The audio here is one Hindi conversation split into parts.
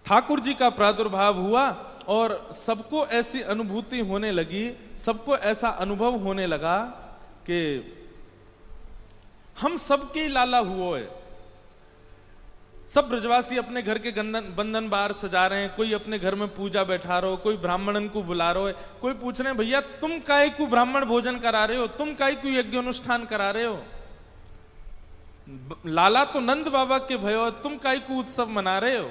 ठाकुर जी का प्रादुर्भाव हुआ और सबको ऐसी अनुभूति होने लगी, सबको ऐसा अनुभव होने लगा कि हम सबके लाला हुआ है। सब ब्रजवासी अपने घर के बंधन बार सजा रहे हैं, कोई अपने घर में पूजा बैठा रहे हो, कोई ब्राह्मणन को बुला रहे हो, कोई पूछ रहे हैं भैया तुम काहे को ब्राह्मण भोजन करा रहे हो, तुम काहे को यज्ञ अनुष्ठान करा रहे हो, लाला तो नंद बाबा के भयो, तुम काहे को उत्सव मना रहे हो।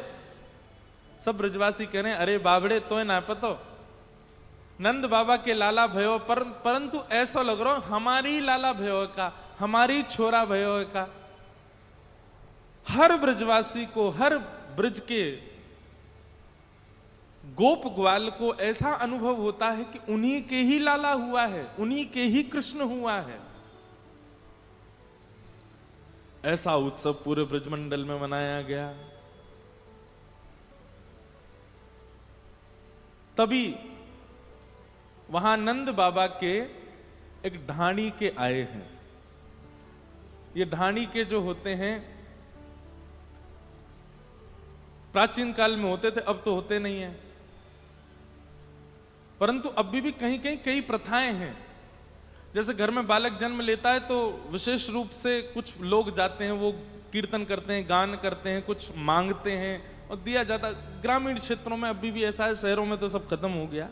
सब ब्रजवासी कह रहे हैं अरे बाबड़े तो ना पतो, नंद बाबा के लाला भयो, परंतु ऐसा लग रहा हमारी लाला भयो का, हमारी छोरा भयो का। हर ब्रजवासी को, हर ब्रज के गोप ग्वाल को ऐसा अनुभव होता है कि उन्हीं के ही लाला हुआ है, उन्हीं के ही कृष्ण हुआ है। ऐसा उत्सव पूरे ब्रजमंडल में मनाया गया। तभी वहां नंद बाबा के एक ढाणी के आए हैं। ये ढाणी के जो होते हैं प्राचीन काल में होते थे, अब तो होते नहीं है, परंतु अभी भी कहीं कहीं कई प्रथाएं हैं। जैसे घर में बालक जन्म लेता है तो विशेष रूप से कुछ लोग जाते हैं, वो कीर्तन करते हैं, गान करते हैं, कुछ मांगते हैं और दिया जाता। ग्रामीण क्षेत्रों में अभी भी ऐसा है, शहरों में तो सब खत्म हो गया।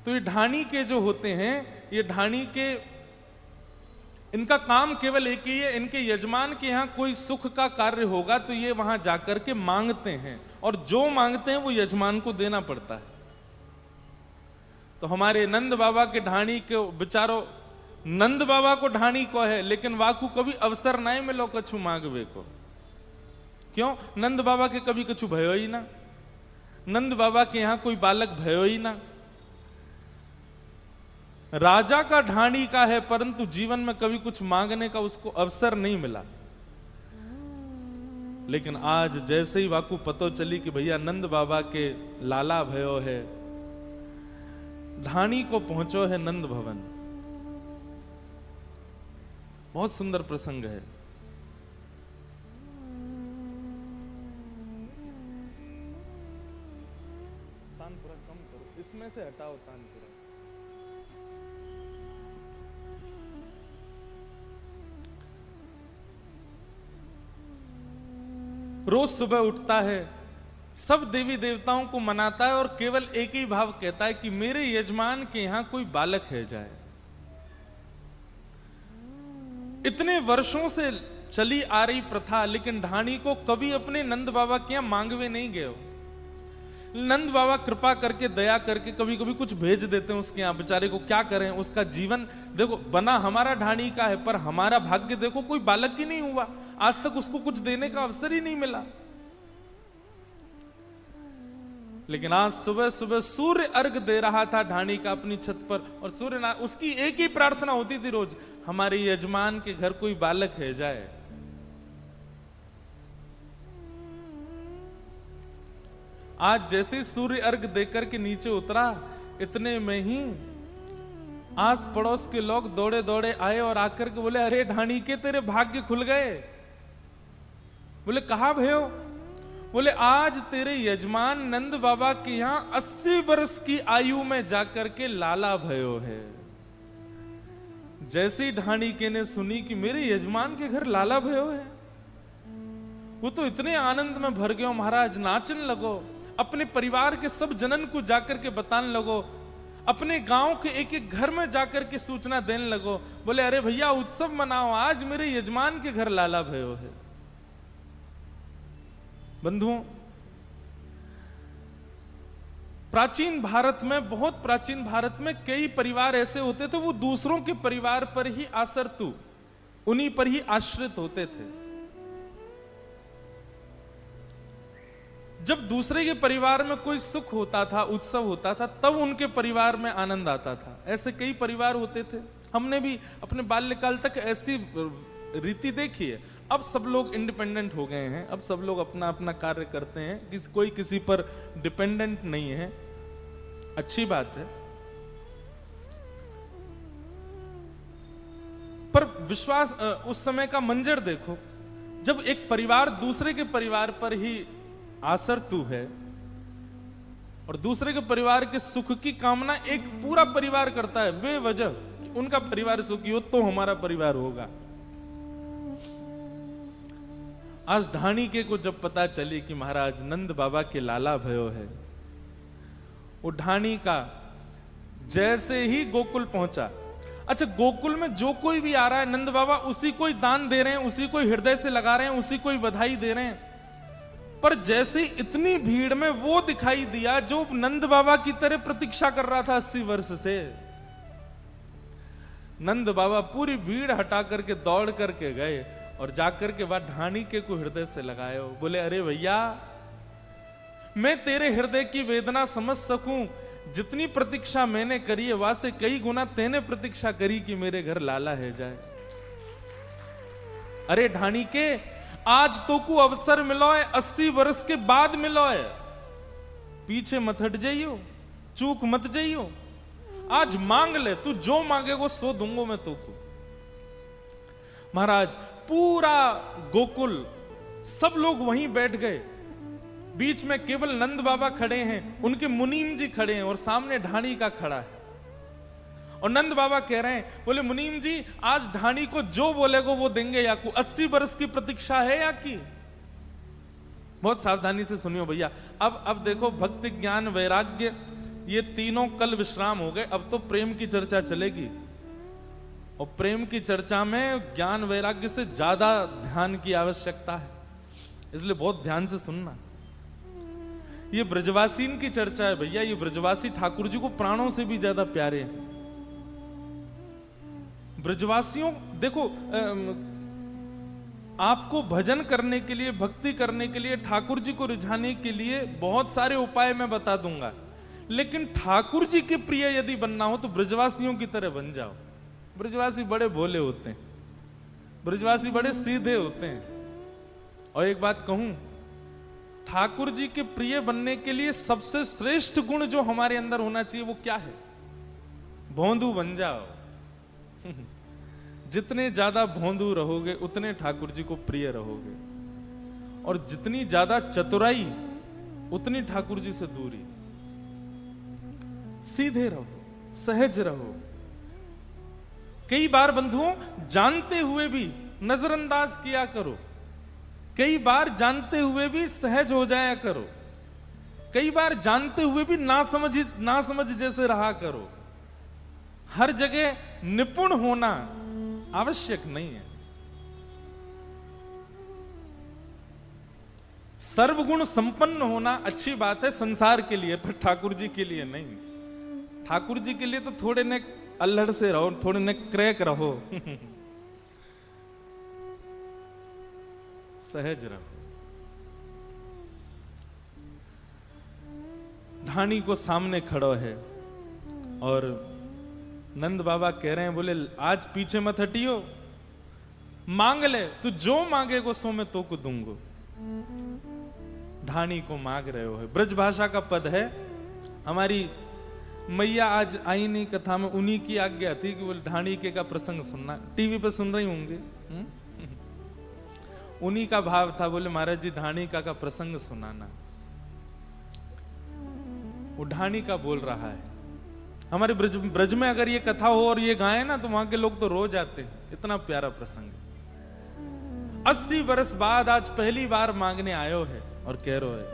तो ये ढाणी के जो होते हैं, ये ढाणी के, इनका काम केवल एक ही है, इनके यजमान के यहां कोई सुख का कार्य होगा तो ये वहां जाकर के मांगते हैं, और जो मांगते हैं वो यजमान को देना पड़ता है। तो हमारे नंद बाबा के ढाणी के बेचारो, नंद बाबा को ढाणी को है, लेकिन वाकू कभी अवसर नहीं मिलो कछु मांगवे को। क्यों? नंद बाबा के कभी कछु भयो ही ना, नंद बाबा के यहां कोई बालक भयो ही ना। राजा का ढाणी का है, परंतु जीवन में कभी कुछ मांगने का उसको अवसर नहीं मिला। लेकिन आज जैसे ही वाकू पतो चली कि भैया नंद बाबा के लाला भयो है, ढाणी को पहुंचो है नंद भवन। बहुत सुंदर प्रसंग है। तानपुरा कम करो, इसमें से हटाओ तानपुरा। रोज सुबह उठता है, सब देवी देवताओं को मनाता है और केवल एक ही भाव कहता है कि मेरे यजमान के यहां कोई बालक है जाए। इतने वर्षों से चली आ रही प्रथा, लेकिन ढाणी को कभी अपने नंद बाबा के यहां मांगवे नहीं गए हो। नंद बाबा कृपा करके, दया करके कभी कभी कुछ भेज देते हैं उसके यहां, बेचारे को क्या करें, उसका जीवन देखो बना हमारा ढाणी का है, पर हमारा भाग्य देखो कोई बालक ही नहीं हुआ, आज तक उसको कुछ देने का अवसर ही नहीं मिला। लेकिन आज सुबह सुबह सूर्य अर्घ दे रहा था ढाणी का अपनी छत पर, और सूर्य उसकी एक ही प्रार्थना होती थी रोज, हमारे यजमान के घर कोई बालक है जाए। आज जैसे सूर्य अर्घ देकर के नीचे उतरा, इतने में ही आस पड़ोस के लोग दौड़े दौड़े आए और आकर के बोले अरे ढाणी के तेरे भाग्य खुल गए। बोले कहा भयो? बोले आज तेरे यजमान नंद बाबा के यहां 80 वर्ष की आयु में जाकर के लाला भयो है। जैसे ढाणी के ने सुनी कि मेरे यजमान के घर लाला भयो है, वो तो इतने आनंद में भर गयो महाराज, नाचन लगो, अपने परिवार के सब जनन को जाकर के बताने लगो, अपने गांव के एक एक घर में जाकर के सूचना देने लगो। बोले अरे भैया उत्सव मनाओ, आज मेरे यजमान के घर लाला भयो है। बंधुओं, प्राचीन भारत में, बहुत प्राचीन भारत में कई परिवार ऐसे होते थे, वो दूसरों के परिवार पर ही आसरतु, उन्हीं पर ही आश्रित होते थे। जब दूसरे के परिवार में कोई सुख होता था, उत्सव होता था, तब उनके परिवार में आनंद आता था। ऐसे कई परिवार होते थे, हमने भी अपने बाल्यकाल तक ऐसी रीति देखी है। अब सब लोग इंडिपेंडेंट हो गए हैं, अब सब लोग अपना अपना कार्य करते हैं, कोई किसी पर डिपेंडेंट नहीं है, अच्छी बात है। पर विश्वास, उस समय का मंजर देखो, जब एक परिवार दूसरे के परिवार पर ही आसर तू है, और दूसरे के परिवार के सुख की कामना एक पूरा परिवार करता है बेवजह कि उनका परिवार सुखी हो तो हमारा परिवार होगा। आज ढाणीके को जब पता चली कि महाराज नंद बाबा के लाला भयो है, वो ढाणी का जैसे ही गोकुल पहुंचा, अच्छा गोकुल में जो कोई भी आ रहा है नंद बाबा उसी को ही दान दे रहे हैं, उसी को हृदय से लगा रहे हैं, उसी को ही बधाई दे रहे हैं। पर जैसे इतनी भीड़ में वो दिखाई दिया जो नंद बाबा की तरह प्रतीक्षा कर रहा था 80 वर्ष से, नंद बाबा पूरी भीड़ हटा करके दौड़ करके गए और जाकर के बाद ढाणीके को हृदय से लगाए, बोले अरे भैया मैं तेरे हृदय की वेदना समझ सकूं, जितनी प्रतीक्षा मैंने करी है वहां से कई गुना तेने प्रतीक्षा करी कि मेरे घर लाला है जाए। अरे ढाणीके आज तो को अवसर मिलो है, 80 वर्ष के बाद मिलो है, पीछे मत हट जाइयो, चूक मत जाइयो, आज मांग ले, तू जो मांगेगो सो दूंगो मैं तो को। महाराज पूरा गोकुल सब लोग वहीं बैठ गए, बीच में केवल नंद बाबा खड़े हैं, उनके मुनीम जी खड़े हैं और सामने ढाणी का खड़ा है। और नंद बाबा कह रहे हैं, बोले मुनीम जी आज ढाणी को जो बोलेगा वो देंगे, या को 80 वर्ष की प्रतीक्षा है या की। बहुत सावधानी से सुनियो भैया, अब देखो भक्ति ज्ञान वैराग्य ये तीनों कल विश्राम हो गए, अब तो प्रेम की चर्चा चलेगी, और प्रेम की चर्चा में ज्ञान वैराग्य से ज्यादा ध्यान की आवश्यकता है, इसलिए बहुत ध्यान से सुनना। ये ब्रजवासीन की चर्चा है भैया, ये ब्रजवासी ठाकुर जी को प्राणों से भी ज्यादा प्यारे हैं। ब्रजवासियों देखो, आपको भजन करने के लिए, भक्ति करने के लिए, ठाकुर जी को रिझाने के लिए बहुत सारे उपाय मैं बता दूंगा, लेकिन ठाकुर जी के प्रिय यदि बनना हो तो ब्रजवासियों की तरह बन जाओ। ब्रजवासी बड़े भोले होते हैं, ब्रजवासी बड़े सीधे होते हैं। और एक बात कहूं, ठाकुर जी के प्रिय बनने के लिए सबसे श्रेष्ठ गुण जो हमारे अंदर होना चाहिए वो क्या है? भोंदू बन जाओ। जितने ज्यादा भोंदू रहोगे उतने ठाकुर जी को प्रिय रहोगे, और जितनी ज्यादा चतुराई उतनी ठाकुर जी से दूरी। सीधे रहो, सहज रहो। कई बार बंधुओं जानते हुए भी नजरअंदाज किया करो, कई बार जानते हुए भी सहज हो जाया करो, कई बार जानते हुए भी ना समझ जैसे रहा करो। हर जगह निपुण होना आवश्यक नहीं है। सर्वगुण संपन्न होना अच्छी बात है संसार के लिए, पर ठाकुर जी के लिए नहीं। ठाकुर जी के लिए तो थोड़े ने अल्हड़ से रहो, थोड़े ने क्रैक रहो। सहज रहो। ढाणी को सामने खड़ो है और नंद बाबा कह रहे हैं, बोले आज पीछे मत हटियो, मांग ले, तू जो मांगेगो सो मैं तो को दूंगो। ढाणी को मांग रहे हो है, ब्रज भाषा का पद है। हमारी मैया आज आई नहीं कथा में, उन्हीं की आज्ञा थी कि बोले ढाणीके का प्रसंग सुनना, टीवी पे सुन रही होंगे। उन्हीं का भाव था, बोले महाराज जी ढाणीका का प्रसंग सुनाना। वो ढाणीका बोल रहा है। हमारे ब्रज में अगर ये कथा हो और ये गाए ना तो वहां के लोग तो रो जाते हैं, इतना प्यारा प्रसंग। 80 वर्ष बाद आज पहली बार मांगने आयो है और कह रो है,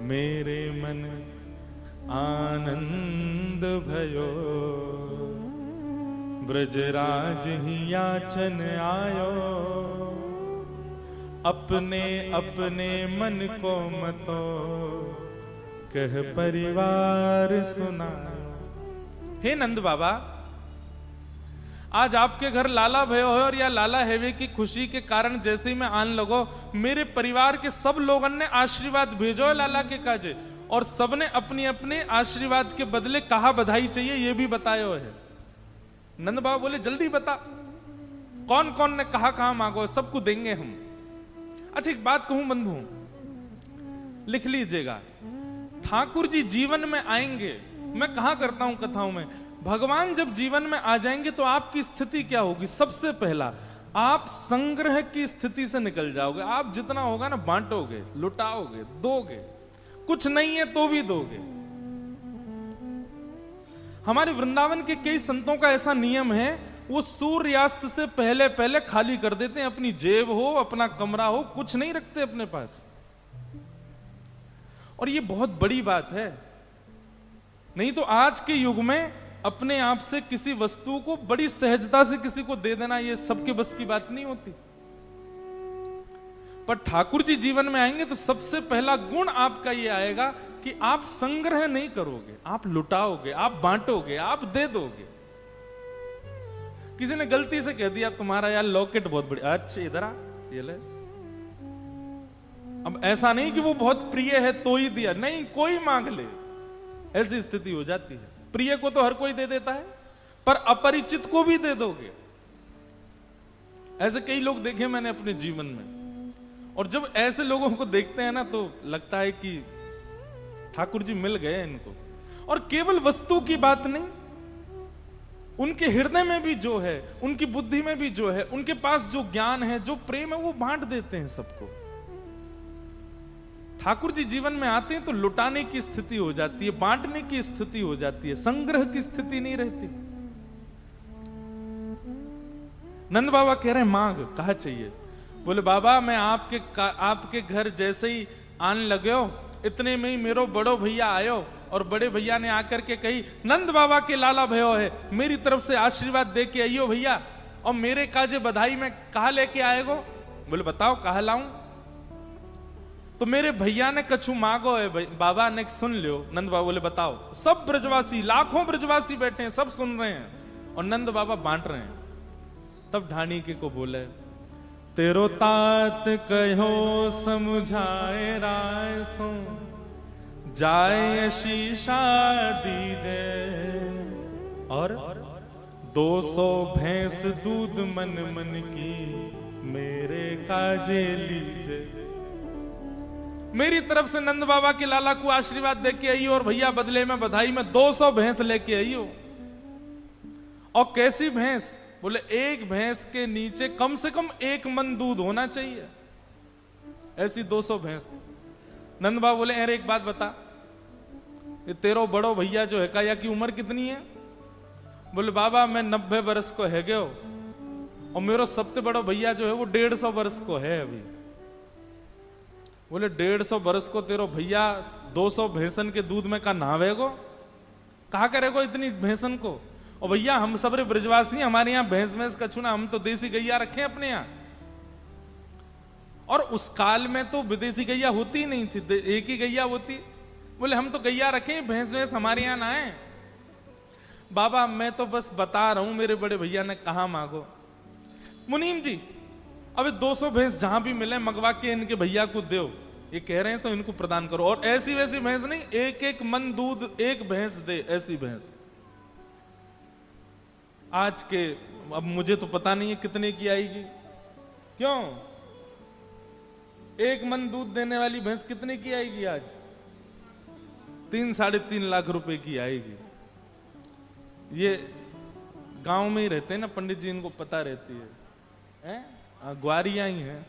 मेरे मन आनंद भयो, ब्रजराज ही याचन आयो, अपने अपने मन को मतो, कह परिवार सुना। हे नंद बाबा, आज आपके घर लाला भयो है और या लाला हेवे की खुशी के कारण जैसे ही मैं आन लगो, मेरे परिवार के सब लोगों ने आशीर्वाद भेजो लाला के काजे, और सबने अपने अपने आशीर्वाद के बदले कहा बधाई चाहिए ये भी बतायो है। नंद बाबा बोले जल्दी बता, कौन कौन ने कहा मांगो, सबको देंगे हम। अच्छा एक बात कहूं बंधु, लिख लीजिएगा, ठाकुर जी जीवन में आएंगे, मैं कहा करता हूं कथाओं में, भगवान जब जीवन में आ जाएंगे तो आपकी स्थिति क्या होगी? सबसे पहला आप संग्रह की स्थिति से निकल जाओगे। आप जितना होगा ना बांटोगे, लुटाओगे, दोगे, कुछ नहीं है तो भी दोगे। हमारे वृंदावन के कई संतों का ऐसा नियम है, वो सूर्यास्त से पहले पहले खाली कर देते हैं। अपनी जेब हो, अपना कमरा हो, कुछ नहीं रखते अपने पास। और ये बहुत बड़ी बात है। नहीं तो आज के युग में अपने आप से किसी वस्तु को बड़ी सहजता से किसी को दे देना, ये सबके बस की बात नहीं होती। पर ठाकुर जी जीवन में आएंगे तो सबसे पहला गुण आपका ये आएगा कि आप संग्रह नहीं करोगे, आप लुटाओगे, आप बांटोगे, आप दे दोगे। किसी ने गलती से कह दिया तुम्हारा यार लॉकेट बहुत बड़ी, अच्छा इधर आ, ये ले। अब ऐसा नहीं कि वो बहुत प्रिय है तो ही दिया, नहीं, कोई मांग ले, ऐसी स्थिति हो जाती है। प्रिय को तो हर कोई दे देता है, पर अपरिचित को भी दे दोगे। ऐसे कई लोग देखे मैंने अपने जीवन में। और जब ऐसे लोगों को देखते हैं ना तो लगता है कि ठाकुर जी मिल गए इनको। और केवल वस्तु की बात नहीं, उनके हृदय में भी जो है, उनकी बुद्धि में भी जो है, उनके पास जो ज्ञान है, जो प्रेम है, वो बांट देते हैं सबको। ठाकुर जी जीवन में आते हैं तो लुटाने की स्थिति हो जाती है, बांटने की स्थिति हो जाती है, संग्रह की स्थिति नहीं रहती। नंद बाबा कह रहे हैं मांग, कहा चाहिए? बोले बाबा मैं आपके घर जैसे ही आने लगे हो, इतने में ही मेरो बड़ो भैया आयो, और बड़े भैया ने आकर के कही नंद बाबा के लाला भयो है, मेरी तरफ से आशीर्वाद दे के आइयो भैया, और मेरे काजे बधाई में कहा लेके आएगो? बोले बताओ कहा लाऊं? तो मेरे भैया ने कछु मांगो है बाबा ने, सुन लियो। नंद बाबा बोले बताओ। सब ब्रजवासी, लाखों ब्रजवासी बैठे हैं, सब सुन रहे हैं और नंद बाबा बांट रहे हैं। तब ढाणी के को बोले तेरो तात कहो समझाए राय सो, जाए शीशा दीजे, और 200 भैंस दूध मन मन की मेरे काजे लीजे। मेरी तरफ से नंद बाबा के लाला को आशीर्वाद दे के आई और भैया बदले में बधाई में 200 भैंस लेके आई हो। और कैसी भैंस? बोले एक भैंस के नीचे कम से कम 1 मन दूध होना चाहिए, ऐसी 200 भैंस। नंद बाबा बोले अरे एक बात बता, ये तेरो बड़ो भैया जो है काया की उम्र कितनी है? बोले बाबा मैं 90 वर्ष को है गयो, और मेरा सबसे बड़ो भैया जो है वो 150 वर्ष को है अभी। बोले 150 वर्ष को तेरो भैया 200 भैंसन के दूध में का नहावेगो? कहा करेगो इतनी भैंसन को? और भैया हम सब ब्रजवासी, हमारे यहाँ भैंस भैंस कछु ना, हम तो देसी गैया रखे अपने यहाँ। और उस काल में तो विदेशी गैया होती नहीं थी, एक ही गैया होती। बोले हम तो गैया रखे, भैंस भैंस हमारे यहाँ ना है। बाबा मैं तो बस बता रहा हूं, मेरे बड़े भैया ने कहा मांगो। मुनीम जी अबे 200 भैंस जहां भी मिले मंगवा के इनके भैया को दो, ये कह रहे हैं तो इनको प्रदान करो। और ऐसी वैसी भैंस नहीं, 1-1 मन दूध एक भैंस दे, ऐसी भैंस। आज के, अब मुझे तो पता नहीं है कितने की आएगी, क्यों 1 मन दूध देने वाली भैंस कितने की आएगी आज? 3-3.5 लाख रुपए की आएगी। ये गांव में ही रहते हैं ना पंडित जी, इनको पता रहती है, ग्वारियां ही हैं।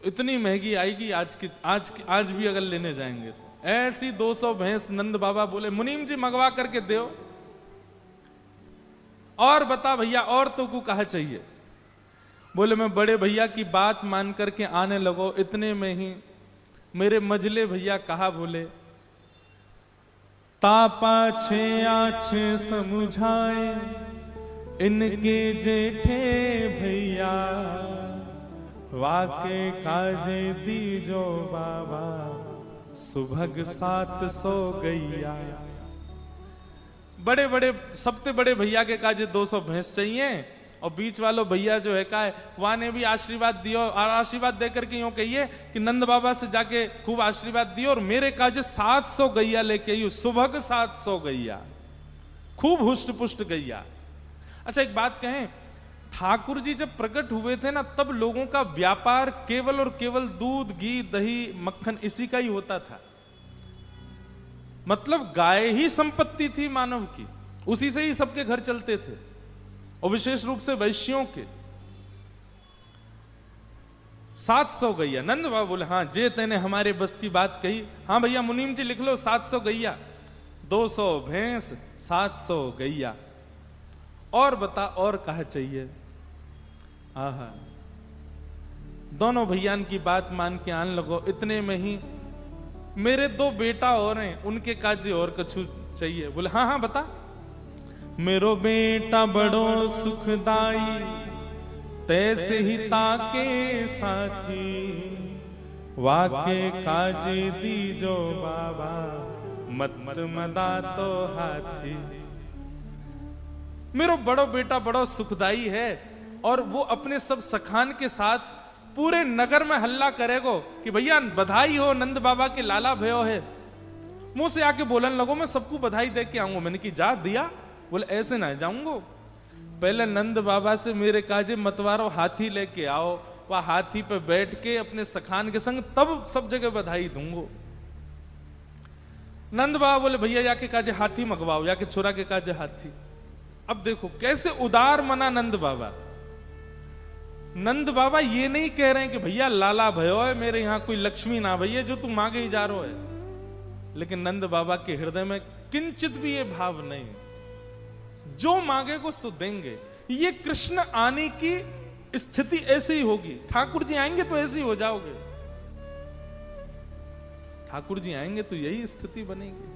इतनी महंगी आएगी आज भी अगर लेने जाएंगे तो। ऐसी 200 भैंस नंद बाबा बोले मुनीम जी मंगवा करके दो। और बता भैया और तो को कहा चाहिए? बोले मैं बड़े भैया की बात मान करके आने लगो, इतने में ही मेरे मजले भैया कहा, बोले तापा छे आछे समझाए इनके जेठे भैया, वाके काजे दीजो बाबा सुभग 700 गैया। बड़े बड़े सबसे बड़े भैया के काजे 200 भैंस चाहिए, और बीच वालों भैया जो है का वहां ने भी आशीर्वाद दियो, और आशीर्वाद देकर के यूं कहिए कि नंद बाबा से जाके खूब आशीर्वाद दियो, और मेरे काजे 700 गैया लेके आई, सुभग 700 गैया, खूब हुष्ट पुष्ट गैया। अच्छा एक बात कहें, ठाकुर जी जब प्रकट हुए थे ना, तब लोगों का व्यापार केवल और केवल दूध, घी, दही, मक्खन इसी का ही होता था। मतलब गाय ही संपत्ति थी मानव की, उसी से ही सबके घर चलते थे। और विशेष रूप से वैश्यों के 700 गैया। नंद बाबा बोले हाँ जे तेने हमारे बस की बात कही। हाँ भैया मुनीम जी लिख लो 700 गैया, 200 भैंस, 700 गैया। और बता और कहा चाहिए। आहा, दोनों भैयान की बात मान के आन लगो। इतने में ही मेरे 2 बेटा और हैं, उनके काजे और कछु चाहिए। बोले हाँ हाँ बता। मेरो बेटा बड़ो सुखदाई, तैसे ही ताके साथी, वाके काजे दीजो बाबा, मत मदा तो हाथी। मेरो बड़ो बेटा बड़ो सुखदाई है और वो अपने सब सखान के साथ पूरे नगर में हल्ला करेगो कि भैया बधाई हो, नंद बाबा के लाला भयो है। मुंह से आके बोलन लगो मैं सबको बधाई दे के आऊंगा। मैंने की जा दिया। बोले ऐसे ना जाऊंगा, पहले नंद बाबा से मेरे काजे मतवारो हाथी लेके आओ, वह हाथी पे बैठ के अपने सखान के संग तब सब जगह बधाई दूंगो। नंद बाबा बोले भैया जाके काजे हाथी मंगवाओ, जाके छोरा के काजे हाथी। अब देखो कैसे उदार मना नंद बाबा। नंद बाबा ये नहीं कह रहे हैं कि भैया लाला भयो है, मेरे यहां कोई लक्ष्मी ना भैया जो तू मांगे ही जा रहा है। लेकिन नंद बाबा के हृदय में किंचित भी ये भाव नहीं, जो मांगेगो सो देंगे। ये कृष्ण आने की स्थिति ऐसे ही होगी। ठाकुर जी आएंगे तो ऐसे ही हो जाओगे। ठाकुर जी आएंगे तो यही स्थिति बनेगी।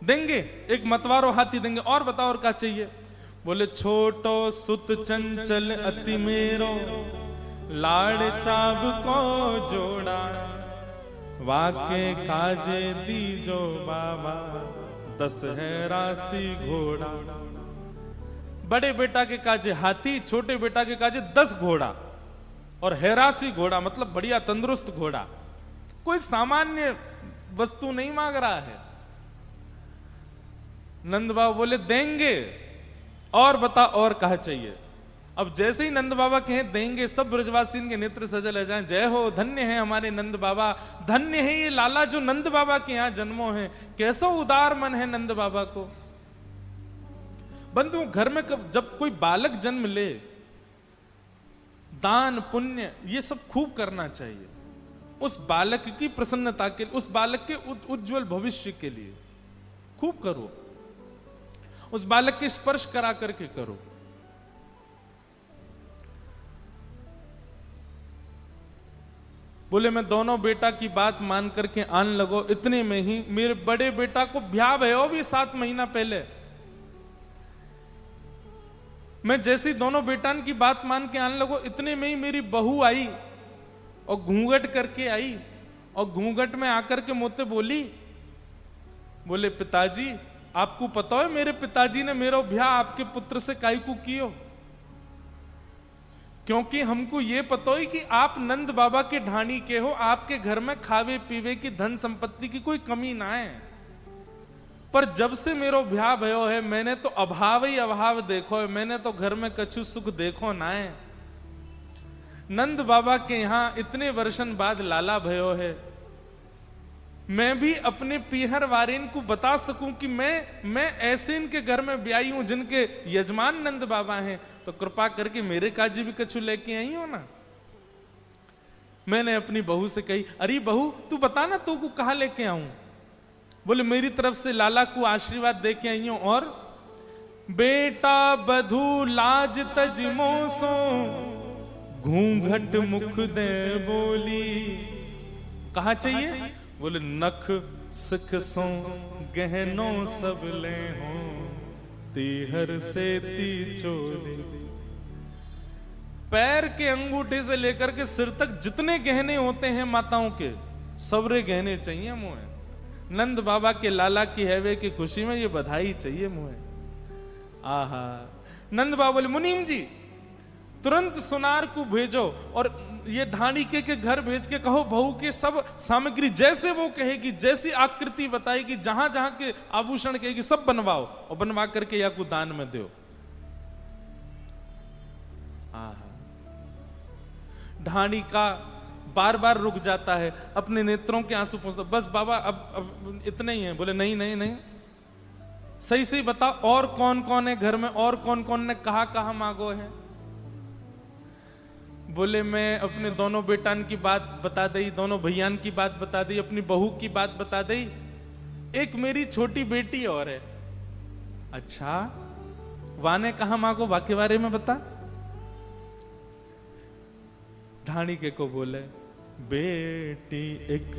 देंगे, एक मतवारो हाथी देंगे। और बताओ और क्या चाहिए। बोले छोटो सुत चंचल अति मेरो, लाड़ चाब को जोड़ा, वाके काजे दीजो बाबा, 10 है राशि घोड़ा। बड़े बेटा के काजे हाथी, छोटे बेटा के काजे 10 घोड़ा। और हैरासी घोड़ा मतलब बढ़िया तंदुरुस्त घोड़ा, कोई सामान्य वस्तु नहीं मांग रहा है। नंद बाबा बोले देंगे। और बता और कहा चाहिए। अब जैसे ही नंद बाबा कहें देंगे, सब ब्रजवासी के नेत्र सजल हो जाएं। जय हो, धन्य है हमारे नंद बाबा, धन्य है ये लाला जो नंद बाबा के यहां जन्मो है। कैसा उदार मन है नंद बाबा को। बंधु घर में जब कोई बालक जन्म ले, दान पुण्य ये सब खूब करना चाहिए। उस बालक की प्रसन्नता के लिए, उस बालक के उज्जवल भविष्य के लिए खूब करो। उस बालक के स्पर्श करा करके करो। बोले मैं दोनों बेटा की बात मान करके आन लगो। इतने में ही मेरे बड़े बेटा को ब्याह भयो भी 7 महीना पहले। मैं जैसी दोनों बेटान की बात मान के आन लगो, इतने में ही मेरी बहू आई और घूंघट करके आई और घूंघट में आकर के मुझसे बोली, बोले पिताजी आपको पता है मेरे पिताजी ने मेरा ब्याह आपके पुत्र से काई को कियो, क्योंकि हमको ये पता है कि आप नंद बाबा के ढाणी के हो, आपके घर में खावे पीवे की धन संपत्ति की कोई कमी ना है। पर जब से मेरो ब्याह भयो है मैंने तो अभाव ही अभाव देखो है, मैंने तो घर में कछु सुख देखो ना है। नंद बाबा के यहां इतने वर्षन बाद लाला भयो है, मैं भी अपने पीहर वारिन को बता सकूं कि मैं ऐसे इनके घर में ब्याई हूं जिनके यजमान नंद बाबा हैं, तो कृपा करके मेरे काजी भी कछु लेके आई हो ना। मैंने अपनी बहू से कही, अरे बहू तू बता ना तू को कहां लेके आऊं। बोले मेरी तरफ से लाला को आशीर्वाद दे के आई हूं। और बेटा बधू लाज तज मोसो, घूंघट मुख दे बोली। कहा चाहिए। बोले नख सिख सो गहनों सब ले हो, तीहर से ती चोली। पैर के अंगूठे से लेकर के सिर तक जितने गहने होते हैं माताओं के, सबरे गहने चाहिए मुझे। नंद बाबा के लाला की हैवे की खुशी में ये बधाई चाहिए मुझे। आहा। नंद बाबा बोले मुनीम जी तुरंत सुनार को भेजो और ये ढाणी के घर भेज के कहो बहू के सब सामग्री जैसे वो कहेगी, जैसी आकृति बताएगी, जहां जहां के आभूषण कहेगी सब बनवाओ और बनवा करके या को दान में दो। ढाणी का बार बार रुक जाता है, अपने नेत्रों के आंसू पोंछता, बस बाबा अब इतने ही है। बोले नहीं नहीं नहीं, सही सही बताओ, और कौन कौन है घर में, और कौन कौन ने कहा कहा मांगो है? बोले मैं अपने दोनों बेटान की बात बता दी, दोनों भैयान की बात बता दी, अपनी बहू की बात बता दी, एक मेरी छोटी बेटी और है। अच्छा, वाने कहा मांगो, वाके बारे में बता। ढाणी के को बोले बेटी एक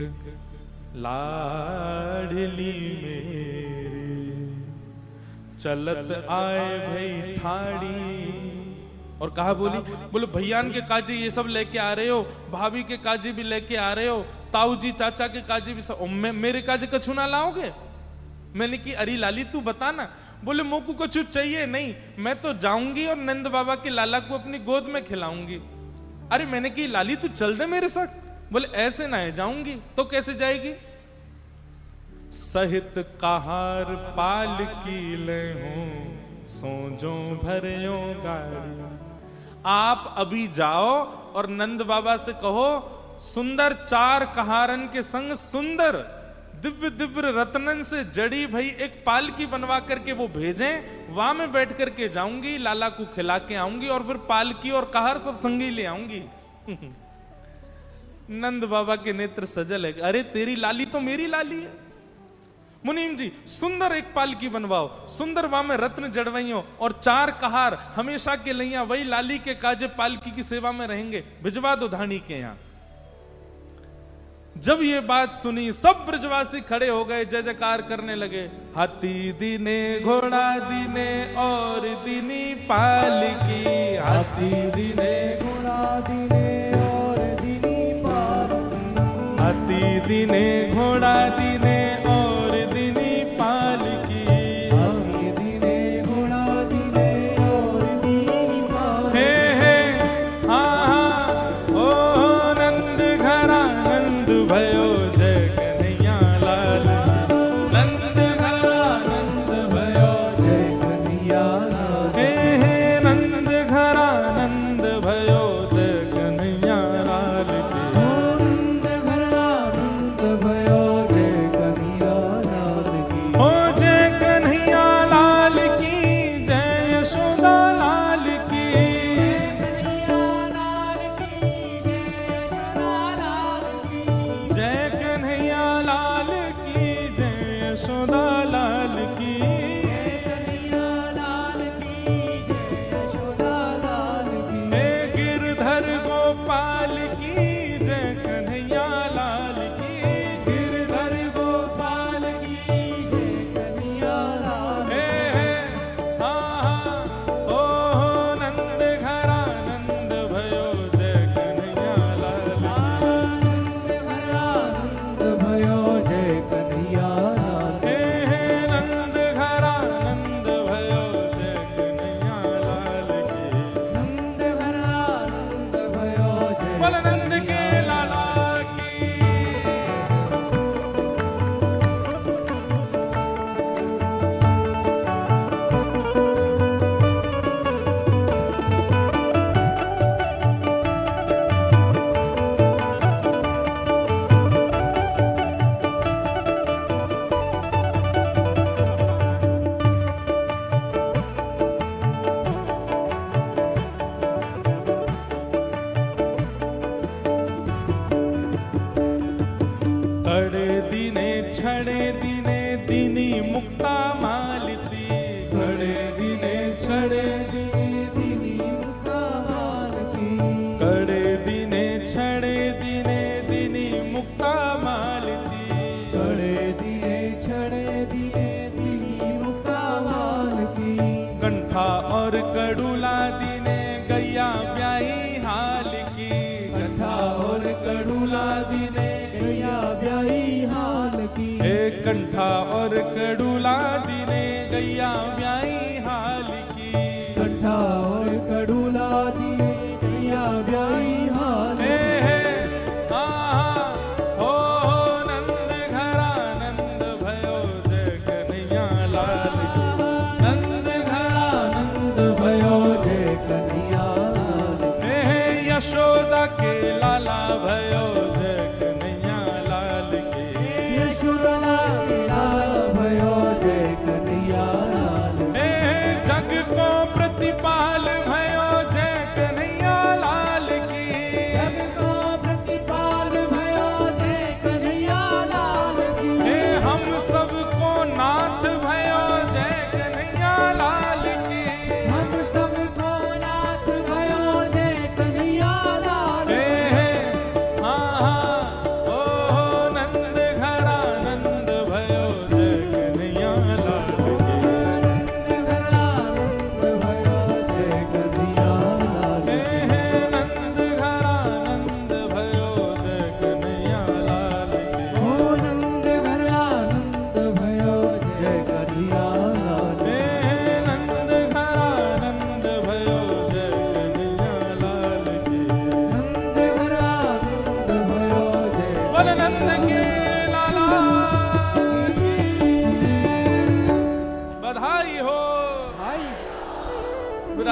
लाडली मेरी, चलत आए भाई ठाड़ी। और कहा बोली, बोले भैयान के काजी ये सब लेके आ रहे हो, भाभी के काजी भी लेके आ रहे हो, ताऊ जी चाचा के काजी भी सब, मेरे काजी कछु ना लाओगे? मैंने की अरे लाली तू बता ना। बोले मोकू कछु चाहिए नहीं, मैं तो जाऊंगी और नंद बाबा के लाला को अपनी गोद में खिलाऊंगी। अरे मैंने की लाली तू चल दे मेरे साथ। बोले ऐसे ना है, जाऊंगी। तो कैसे जाएगी? सहित कहार पाल की ले हूं, सोजो भरियो गाड़ी। आप अभी जाओ और नंद बाबा से कहो सुंदर 4 कहारन के संग सुंदर दिव्य दिव्य रत्नन से जड़ी भाई एक पालकी बनवा करके वो भेजें, वहां में बैठ करके जाऊंगी, लाला को खिला के आऊंगी और फिर पालकी और कहार सब संगी ले आऊंगी। नंद बाबा के नेत्र सजल है, अरे तेरी लाली तो मेरी लाली है। मुनीम जी सुंदर एक पालकी बनवाओ, सुंदर वहां में रत्न जड़वाइयो और 4 कहार हमेशा के लैया वही लाली के काजे पालकी की सेवा में रहेंगे, भिजवा दो धानी के यहां। जब ये बात सुनी सब ब्रजवासी खड़े हो गए, जय जयकार करने लगे। हाथी दीने घोड़ा दीने और दीनी पालकी, हाथी दीने घोड़ा दीने और दीनी पालकी, हाथी दीने घोड़ा दीने और दीनी पालकी, हाथी दीने घोड़ा दीने और दीनी पालकी। हे हाँ हाँ ओ नंद घरा नंद भयो जय कन्हैया लाल, नंद घरा नंद भयो जय कन्हैया लाल। हे नंद घरा नंद भयो जय कन्हैया लाल की, नंद घरा नंद भयो जय कन्हैया लाल की, ओ जय कन्हैया लाल की, जय यशोदा लाल की, जय कन्हैया लाल की, जय यशोदा लाल की, जय कन्हैया लाल की, जय यशोदा लाल की, हे गिरधर गोपाल की, जय कन्हैया लाल की, गिरधर गोपाल की, जय कन्हैया लाल की। हे हाँ हाँ ओ नंद घरा नंद भयो जय कन्हैया लाल की, नंद घरा नंद भयो जय कन्हैया लाल की, हे नंद घरा नंद भयो जय कन्हैया लाल की, नंद घरा नंद भयो जय बोल नंद के लाला की। कड़े दिने छड़े दिने दीनी मुक्ता मालती, कड़े दिने छड़े दिने दीनी मुक्ता मालती, कड़े दिने छड़े दिने दीनी मुक्ता मालती, कड़े दिने छड़े दिने दीनी मुक्ता मालती, कंठा और कड़ूला दिने गैया ब्याही हाल की, कंठा और कड़ूला दिने गैया ब्याही हाल की, हे कंठा और कड़ूला दिने गैया ब्याही हाल की, कंठा और कड़ूला दिने गैया ब्याही हाल की, हे हाँ हो नंद घरा नंद भयो जय कन्हैया लाल की, नंद घरा नंद भयो जय कन्हैया लाल की, हे यशोदा के लाला भयो जय कन्हैया लाल की, यशोदा के लाला भयो जय कन्हैया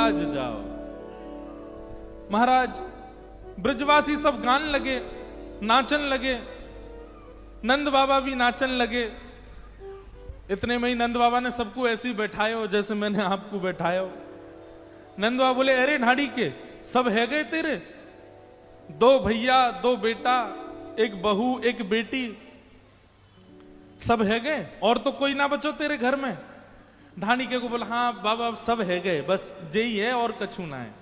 काज जाओ। महाराज ब्रजवासी सब गान लगे, नाचन लगे, नंद बाबा भी नाचन लगे। इतने में ही नंद बाबा ने सबको ऐसे ही बैठाए हो जैसे मैंने आपको बैठाया हो। नंद बाबा बोले, अरे ढाड़ी के सब है गए तेरे, 2 भैया 2 बेटा, 1 बहू 1 बेटी, सब है गए और तो कोई ना बचो तेरे घर में। ढाणी के को बोला, हाँ बाबा अब सब है गए, बस यही है और कछु ना है।